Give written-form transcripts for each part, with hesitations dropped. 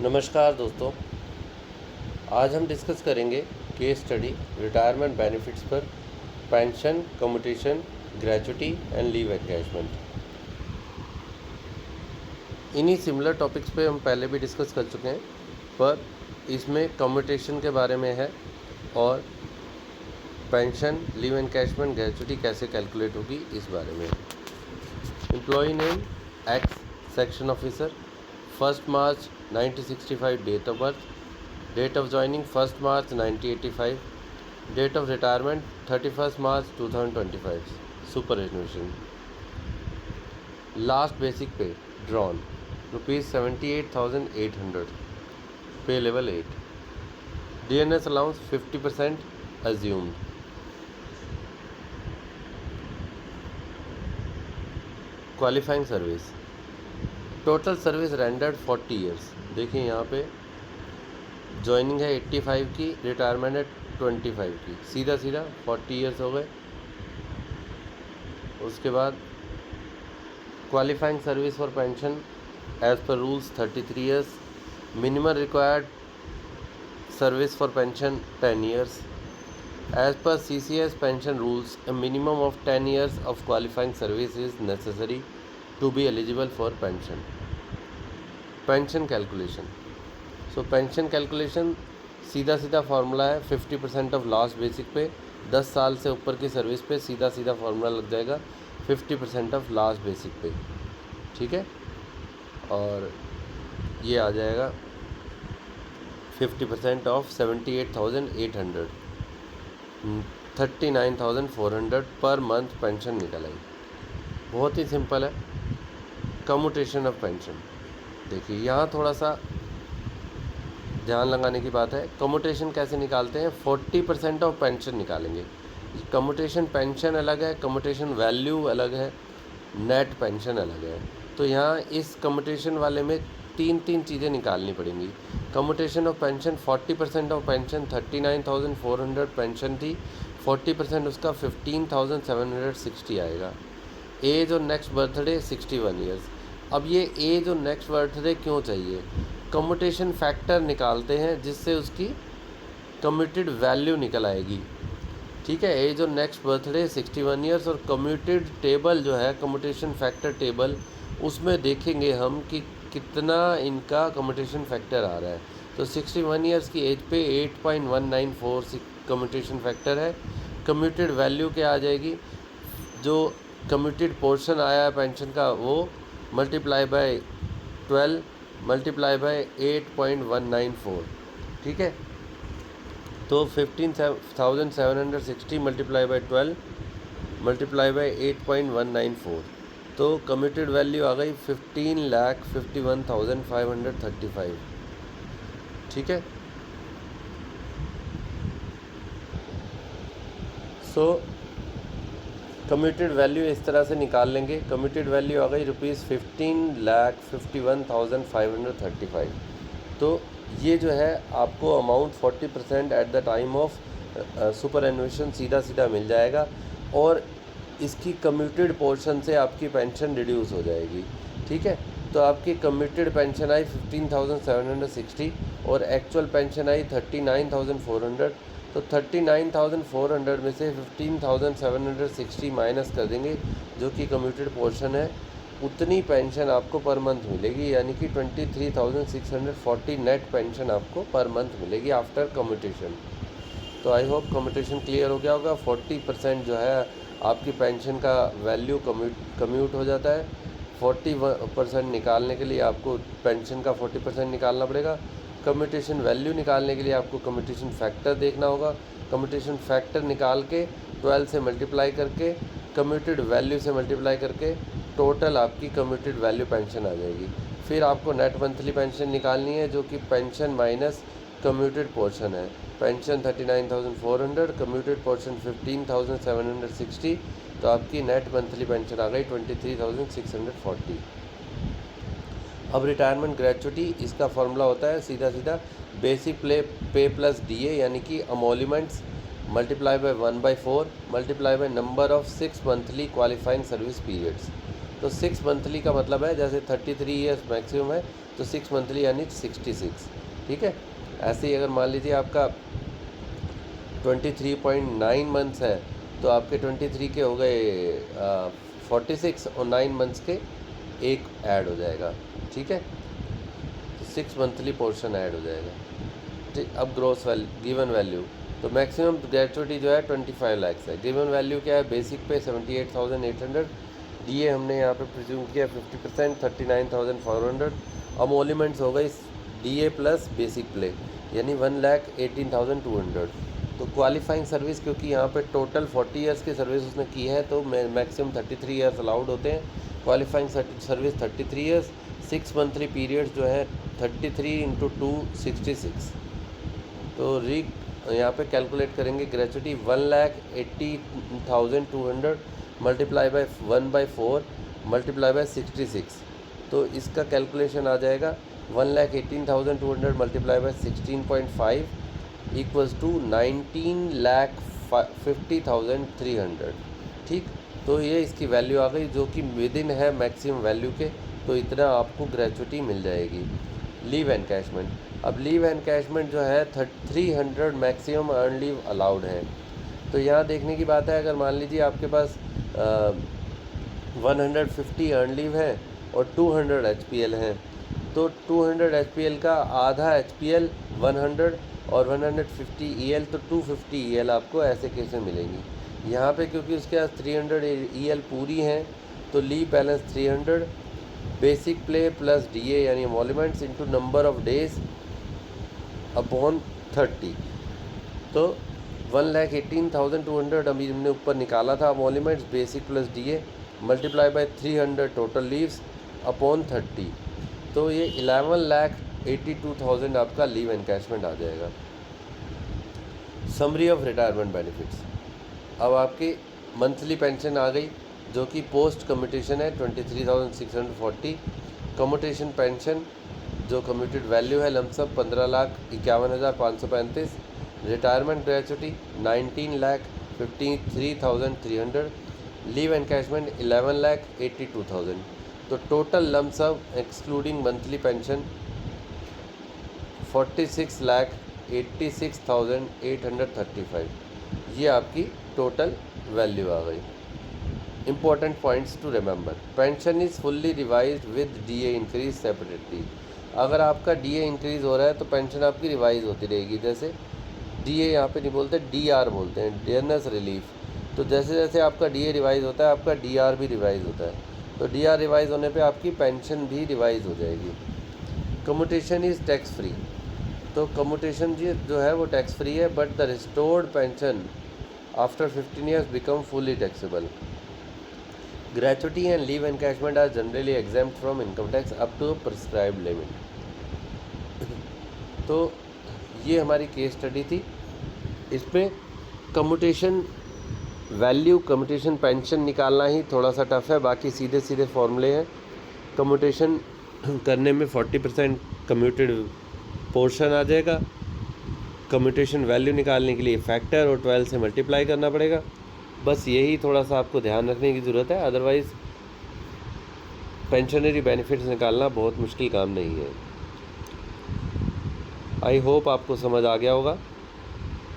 नमस्कार दोस्तों, आज हम डिस्कस करेंगे केस स्टडी रिटायरमेंट बेनिफिट्स पर pension, commutation, gratuity and leave encashment. इन्हीं सिमिलर टॉपिक्स पे हम पहले भी डिस्कस कर चुके हैं, पर इसमें कम्यूटेशन के बारे में है और पेंशन, लीव एनकैशमेंट, ग्रेच्युटी कैसे कैलकुलेट होगी इस बारे में। Employ name X, section officer, 1 March 1965 date of birth, date of joining 1 March 1985, date of retirement 31 March 2025, superannuation. Last basic pay drawn ₹78,800, pay level 8, DNS allowance 50% assumed। Qualifying service, total service rendered 40 years. देखिए यहाँ पे joining है 85 की, retirement है 25 की, सीधा सीधा 40 years हो गए। उसके बाद qualifying service for pension as per rules 33 years, minimum required service for pension 10 years. As per CCS pension rules, a minimum of 10 years of qualifying service is necessary to be eligible for pension. Pension calculation, so pension calculation सीधा सीधा formula है 50% of last basic पे। 10 साल से ऊपर की service पे सीधा सीधा फार्मूला लग जाएगा 50% ऑफ लास्ट बेसिक पे, ठीक है। और ये आ जाएगा 50% ऑफ 78,800, 39,400 पर मंथ पेंशन निकल आई। बहुत ही सिंपल है। कम्यूटेशन ऑफ पेंशन, देखिए यहाँ थोड़ा सा ध्यान लगाने की बात है। कम्यूटेशन कैसे निकालते हैं? 40% ऑफ पेंशन निकालेंगे। कम्यूटेशन पेंशन अलग है, कम्यूटेशन वैल्यू अलग है, नेट पेंशन अलग है। तो यहाँ इस कम्यूटेशन वाले में तीन चीज़ें निकालनी पड़ेंगी। Commutation of pension 40% of pension 39,400 pension थी, 40% उसका 15,760 आएगा। एज और नेक्स्ट बर्थडे 61 ईयर्स। अब ये एज और नेक्स्ट बर्थडे क्यों चाहिए? कम्यूटेशन फैक्टर निकालते हैं जिससे उसकी कम्यूटेड वैल्यू निकल आएगी, ठीक है। एज और नेक्स्ट बर्थडे 61 ईयर्स, और कम्यूटेड टेबल जो है कम्यूटेशन फैक्टर टेबल, उसमें देखेंगे हम कि कितना इनका कम्यूटेशन फैक्टर आ रहा है। तो 61 ईयर्स की एज पे 8.194 कम्यूटेशन फैक्टर है। कम्यूटेड वैल्यू क्या आ जाएगी? जो कम्यूटेड पोर्शन आया है पेंशन का वो मल्टीप्लाई बाय 12 मल्टीप्लाई बाय 8.194, ठीक है। तो 15,760 मल्टीप्लाई बाय 12 मल्टीप्लाई बाय 8.194, तो कम्यूटेड वैल्यू आ गई 15,51,535, ठीक है। सो कम्यूटेड वैल्यू इस तरह से निकाल लेंगे। कम्यूटेड वैल्यू आ गई ₹15,51,535। तो ये जो है आपको amount 40% at the time of superannuation सीधा सीधा मिल जाएगा, और इसकी कम्यूटेड पोर्शन से आपकी पेंशन रिड्यूस हो जाएगी, ठीक है। तो आपकी कम्यूटेड पेंशन आई 15,760 और एक्चुअल पेंशन आई 39,400। तो 39,400 में से 15,760 माइनस कर देंगे, जो कि कम्यूटेड पोर्शन है। उतनी पेंशन आपको पर मंथ मिलेगी, यानी कि 23,640 नेट पेंशन आपको पर मंथ मिलेगी आफ्टर कम्यूटेशन। तो आई होप कम्यूटेशन क्लियर हो गया होगा। 40% जो है आपकी पेंशन का वैल्यू कम्यूट हो जाता है। 40% निकालने के लिए आपको पेंशन का 40% निकालना पड़ेगा। कम्यूटेशन वैल्यू निकालने के लिए आपको कम्यूटेशन फैक्टर देखना होगा। कम्यूटेशन फैक्टर निकाल के 12 से मल्टीप्लाई करके कम्यूटेड वैल्यू से मल्टीप्लाई करके टोटल आपकी कम्यूटेड वैल्यू पेंशन आ जाएगी। फिर आपको नेट मंथली पेंशन निकालनी है, जो कि पेंशन माइनस कम्यूटेड पोर्शन है। पेंशन 39,400, कम्यूटेड पोर्शन 15,760, तो आपकी नेट मंथली पेंशन आ गई 23,640। अब रिटायरमेंट ग्रेच्युटी, इसका फॉर्मूला होता है सीधा सीधा बेसिक पे प्लस DA, यानी कि emoluments multiply by 1/4 multiply by number of 6 monthly qualifying service periods. तो तो 6 मंथली का मतलब है जैसे 33 ईयर्स मैक्सिमम है तो 6 मंथली यानी 66, ठीक है। ऐसे ही अगर मान लीजिए आपका 23.9 मंथ्स है तो आपके 23 के हो गए 46 और 9 मंथ्स के एक ऐड हो जाएगा, ठीक है। तो 6 मंथली पोर्शन ऐड हो जाएगा, ठीक। अब ग्रॉस वैल्यू, गिवन वैल्यू, तो मैक्सिमम ग्रेचुइटी जो है 25 लाख है। गिवन वैल्यू क्या है, बेसिक पे 78,800, डीए हमने यहाँ पे प्रिज्यूम किया 50%, 39,400। अमोलीमेंट्स हो गई डीए प्लस बेसिक प्ले यानी 1,18,200। तो क्वालिफाइंग सर्विस, क्योंकि यहाँ पे टोटल 40 ईयर्स की सर्विस उसने की है तो मैक्सिमम 33 ईयर्स अलाउड होते हैं। Qualifying service 33 years, 6 monthly periods जो है 33 × 2 66। तो यहाँ पे कैलकुलेट करेंगे gratuity 1,80,200 multiply by 1/4 multiply bye 66। तो इसका कैलकुलेशन आ जाएगा 1,18,200 मल्टीप्लाई बाय 16.5 इक्वल्स टू 19,50,300, ठीक। तो ये इसकी वैल्यू आ गई जो कि विद इन है मैक्सिमम वैल्यू के, तो इतना आपको ग्रेचुइटी मिल जाएगी। लीव एनकैशमेंट, अब लीव एनकैशमेंट जो है 300 मैक्सिमम अर्न लीव अलाउड है। तो यहाँ देखने की बात है, अगर मान लीजिए आपके पास 150 अर्न लीव है और 200 HPL हैं, तो 200 HPL का आधा HPL 100 और 150 EL, तो 250 EL आपको ऐसे केस में मिलेंगी। यहाँ पे क्योंकि उसके पास 300 EL पूरी हैं तो leave balance 300 basic pay plus DA यानी emoluments into number of days upon 30। तो 1,18,200 अभी हमने ऊपर निकाला था emoluments basic plus DA multiply by 300 total leaves upon 30। तो ये 11,82,000 आपका लीव एनकैशमेंट आ जाएगा। समरी ऑफ रिटायरमेंट बेनिफिट्स, अब आपकी मंथली पेंशन आ गई जो कि पोस्ट कम्यूटेशन है 23,640। कम्यूटेशन पेंशन जो कम्यूटेड वैल्यू है lump sum 15,51,535। Retirement gratuity 19,53,300। Leave encashment 11,82,000। तो total lump sum excluding monthly pension 46,86,835। ये आपकी टोटल वैल्यू आ गई। Important points to remember, pension is fully revised with DA increase separately. अगर आपका DA इंक्रीज़ हो रहा है तो पेंशन आपकी रिवाइज होती रहेगी। जैसे DA यहाँ पे नहीं बोलते, DR बोलते हैं, डियरनेस रिलीफ। तो जैसे जैसे आपका DA रिवाइज होता है आपका DR भी रिवाइज होता है। तो DR रिवाइज होने पे आपकी पेंशन भी रिवाइज हो जाएगी। कम्यूटेशन इज़ टैक्स फ्री, तो कम्यूटेशन जो है वो टैक्स फ्री है, but the restored pension after 15 years become fully taxable. Gratuity and leave encashment are generally exempt from income tax up to prescribed limit. तो ये हमारी केस स्टडी थी। इसमें कम्यूटेशन वैल्यू, कम्यूटेशन पेंशन निकालना ही थोड़ा सा tough है, बाकी सीधे सीधे फॉर्मूले हैं। कम्यूटेशन करने में 40% कम्यूटेड पोर्शन आ जाएगा। कम्यूटेशन वैल्यू निकालने के लिए फैक्टर और 12 से मल्टीप्लाई करना पड़ेगा। बस यही थोड़ा सा आपको ध्यान रखने की ज़रूरत है, अदरवाइज़ पेंशनरी बेनिफिट्स निकालना बहुत मुश्किल काम नहीं है। आई होप आपको समझ आ गया होगा।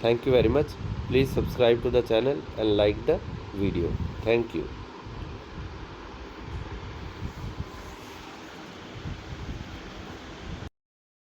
Thank you very much. Please subscribe to the channel and like the video. Thank you.